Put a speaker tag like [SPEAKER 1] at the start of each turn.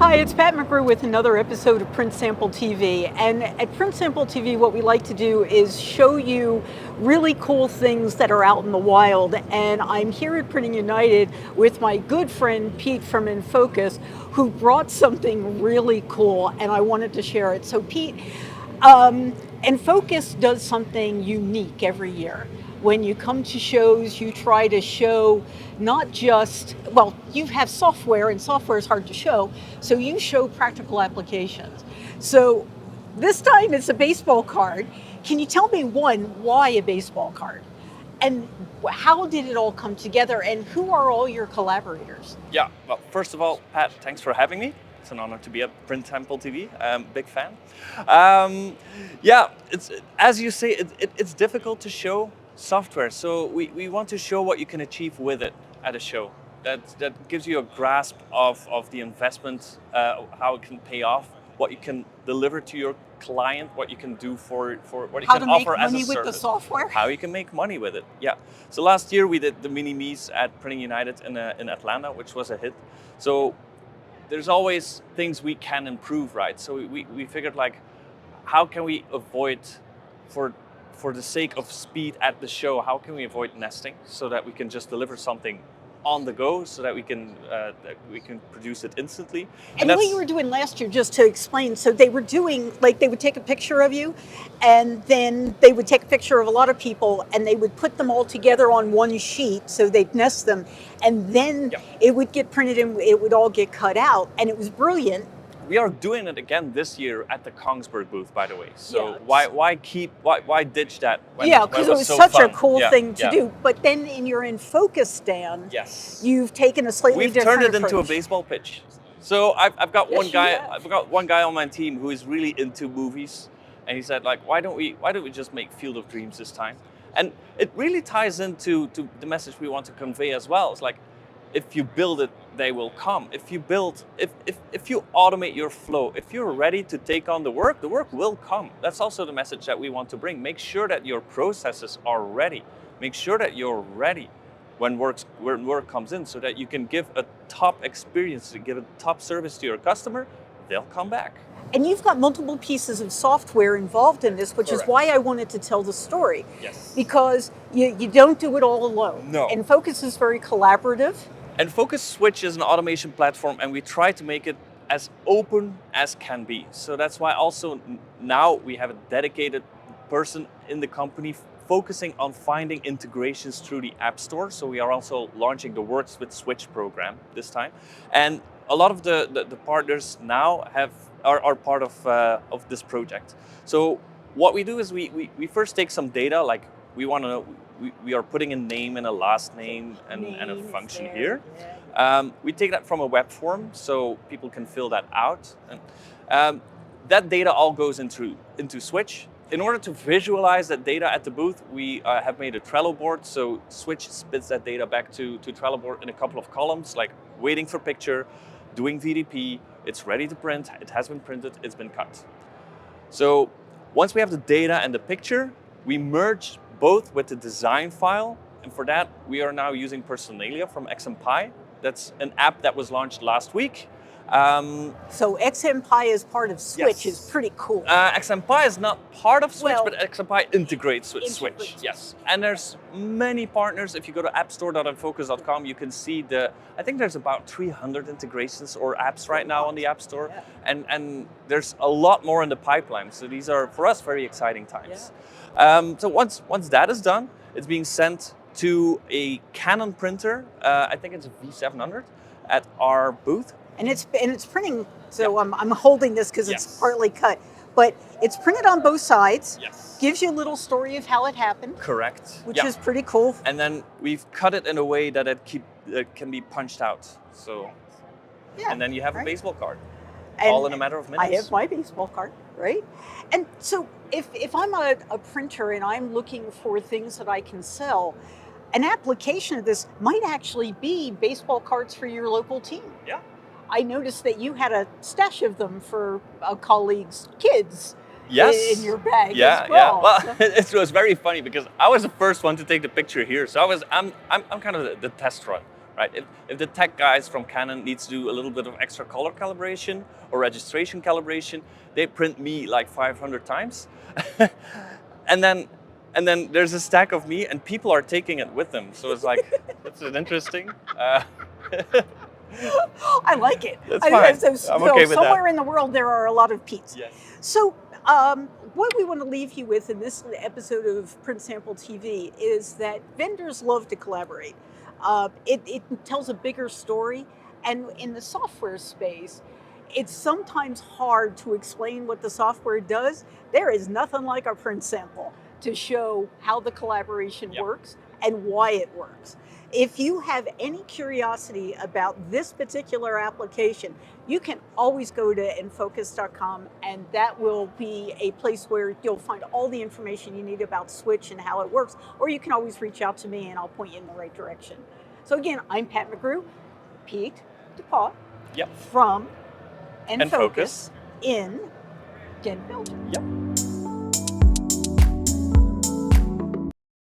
[SPEAKER 1] Hi, it's Pat McGrew with another episode of Print Sample TV. And at Print Sample TV, what we like to do is show you really cool things that are out in the wild. And I'm here at Printing United with my good friend Pete from InFocus, who brought something really cool, and I wanted to share it. So, Pete, InFocus does something unique every year. When you come to shows, you try to show not just, well, you have software, and software is hard to show, so you show practical applications. So this time it's a baseball card. Can you tell me, one, why a baseball card? And how did it all come together, and who are all your collaborators?
[SPEAKER 2] Yeah, well, first of all, Pat, thanks for having me. It's an honor to be at Print Sample TV. Big fan. Yeah, it's as you say, it's difficult to show software. So we want to show what you can achieve with it at a show. That gives you a grasp of the investment, how it can pay off, what you can deliver to your client, what you can do for what you
[SPEAKER 1] How
[SPEAKER 2] can
[SPEAKER 1] to make
[SPEAKER 2] offer as a
[SPEAKER 1] money with the
[SPEAKER 2] service.
[SPEAKER 1] software?
[SPEAKER 2] How you can make money with it. Yeah. So last year we did the mini me's at Printing United in Atlanta, which was a hit. So there's always things we can improve, right? So we figured, like, how can we avoid, for the sake of speed at the show, how can we avoid nesting so that we can just deliver something on the go, so that we can produce it instantly.
[SPEAKER 1] And what you were doing last year, just to explain, so they were doing, like, they would take a picture of you, and then they would take a picture of a lot of people, and they would put them all together on one sheet, so they'd nest them, and then it would get printed and it would all get cut out, and it was brilliant.
[SPEAKER 2] We are doing it again this year at the Kongsberg booth, by the way. So
[SPEAKER 1] Yeah.
[SPEAKER 2] why ditch that?
[SPEAKER 1] Yeah, because it was
[SPEAKER 2] so
[SPEAKER 1] such
[SPEAKER 2] fun?
[SPEAKER 1] a cool
[SPEAKER 2] Yeah,
[SPEAKER 1] thing to
[SPEAKER 2] yeah.
[SPEAKER 1] do. But then in your InFocus stand,
[SPEAKER 2] Yes.
[SPEAKER 1] you've taken a slightly
[SPEAKER 2] We've
[SPEAKER 1] different
[SPEAKER 2] turned it into a
[SPEAKER 1] approach.
[SPEAKER 2] baseball pitch. So I've got
[SPEAKER 1] Yes,
[SPEAKER 2] one
[SPEAKER 1] you
[SPEAKER 2] guy.
[SPEAKER 1] have.
[SPEAKER 2] I've got one guy on my team who is really into movies, and he said, like, why don't we just make Field of Dreams this time? And it really ties into the message we want to convey as well. It's like, if you build it, they will come. If you automate your flow, if you're ready to take on the work will come. That's also the message that we want to bring. Make sure that your processes are ready. Make sure that you're ready when work comes in, so that you can give a top experience, to give a top service to your customer. They'll come back.
[SPEAKER 1] And you've got multiple pieces of software involved in this, which is
[SPEAKER 2] Correct.
[SPEAKER 1] why I wanted to tell the story.
[SPEAKER 2] Yes.
[SPEAKER 1] Because you don't do it all alone.
[SPEAKER 2] No.
[SPEAKER 1] InFocus is very collaborative.
[SPEAKER 2] And Focus Switch is an automation platform, and we try to make it as open as can be. So that's why also now we have a dedicated person in the company focusing on finding integrations through the App Store. So we are also launching the Works with Switch program this time. And a lot of the partners now are part of this project. So what we do is we first take some data, like we want to know, we are putting a name and a last name and a function here. We take that from a web form, so people can fill that out. And that data all goes into Switch. In order to visualize that data at the booth, we have made a Trello board. So Switch spits that data back to Trello board in a couple of columns, like waiting for picture, doing VDP, it's ready to print, it has been printed, it's been cut. So once we have the data and the picture, we merge both with the design file, and for that we are now using Personalia from XMPie. That's an app that was launched last week.
[SPEAKER 1] So XMPie is part of Switch,
[SPEAKER 2] Yes.
[SPEAKER 1] is pretty cool.
[SPEAKER 2] XMPie is not part of Switch,
[SPEAKER 1] Well,
[SPEAKER 2] but XMPie integrates with Switch.
[SPEAKER 1] integrates.
[SPEAKER 2] Yes, and there's many partners. If you go to appstore.infocus.com, you can see I think there's about 300 integrations or apps right now on the App Store, and there's a lot more in the pipeline. So these are, for us, very exciting times. So once that is done, it's being sent to a Canon printer. I think it's a V700 at our booth.
[SPEAKER 1] And it's printing, so I'm holding this because it's partly cut, but it's printed on both sides.
[SPEAKER 2] Yes.
[SPEAKER 1] Gives you a little story of how it happened,
[SPEAKER 2] Correct.
[SPEAKER 1] which is pretty cool.
[SPEAKER 2] And then we've cut it in a way that it can be punched out. So, and then you have a baseball card, all in a matter of minutes.
[SPEAKER 1] I have my baseball card, right? And so if I'm a printer and I'm looking for things that I can sell, an application of this might actually be baseball cards for your local team.
[SPEAKER 2] Yeah.
[SPEAKER 1] I noticed that you had a stash of them for a colleague's kids.
[SPEAKER 2] Yes.
[SPEAKER 1] In your bag
[SPEAKER 2] Yeah,
[SPEAKER 1] as well.
[SPEAKER 2] yeah. Well, it was very funny because I was the first one to take the picture here. So I'm kind of the test run. right? If the tech guys from Canon needs to do a little bit of extra color calibration or registration calibration, they print me like 500 times. and then there's a stack of me and people are taking it with them. So it's like, it's interesting.
[SPEAKER 1] I like it.
[SPEAKER 2] That's fine.
[SPEAKER 1] So
[SPEAKER 2] I'm okay with that.
[SPEAKER 1] somewhere in the world there are a lot of Pete's.
[SPEAKER 2] Yes.
[SPEAKER 1] So what we want to leave you with in this episode of Print Sample TV is that vendors love to collaborate. It tells a bigger story, and in the software space, it's sometimes hard to explain what the software does. There is nothing like a print sample to show how the collaboration
[SPEAKER 2] Yep.
[SPEAKER 1] works and why it works. If you have any curiosity about this particular application, you can always go to enfocus.com, and that will be a place where you'll find all the information you need about Switch and how it works. Or you can always reach out to me and I'll point you in the right direction. So again, I'm Pat McGrew, Pete DePaul
[SPEAKER 2] Yep.
[SPEAKER 1] from
[SPEAKER 2] Enfocus
[SPEAKER 1] in Ghent, Belgium.
[SPEAKER 2] Yep.